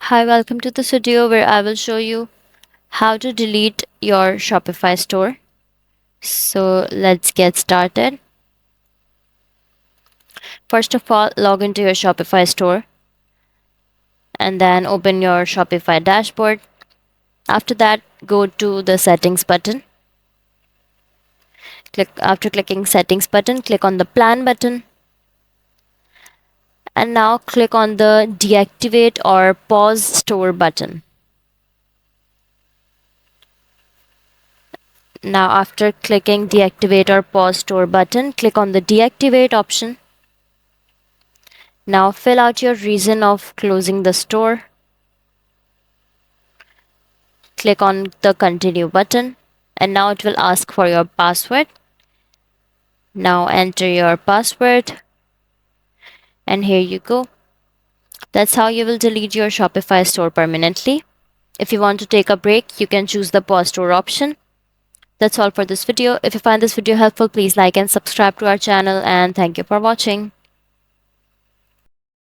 Hi, welcome to this video where I will show you how to delete your Shopify store. So let's get started. First of all, log into your Shopify store and then open your Shopify dashboard. After that, go to the settings button. After clicking settings button, click on the plan button. And now click on the deactivate or pause store button. Now after clicking deactivate or pause store button, click on the deactivate option. Now fill out your reason of closing the store. Click on the continue button and now it will ask for your password. Now enter your password and here you go. That's how you will delete your Shopify store permanently. If you want to take a break, you can choose the pause store option. That's all for this video. If you find this video helpful, please like and subscribe to our channel, and thank you for watching.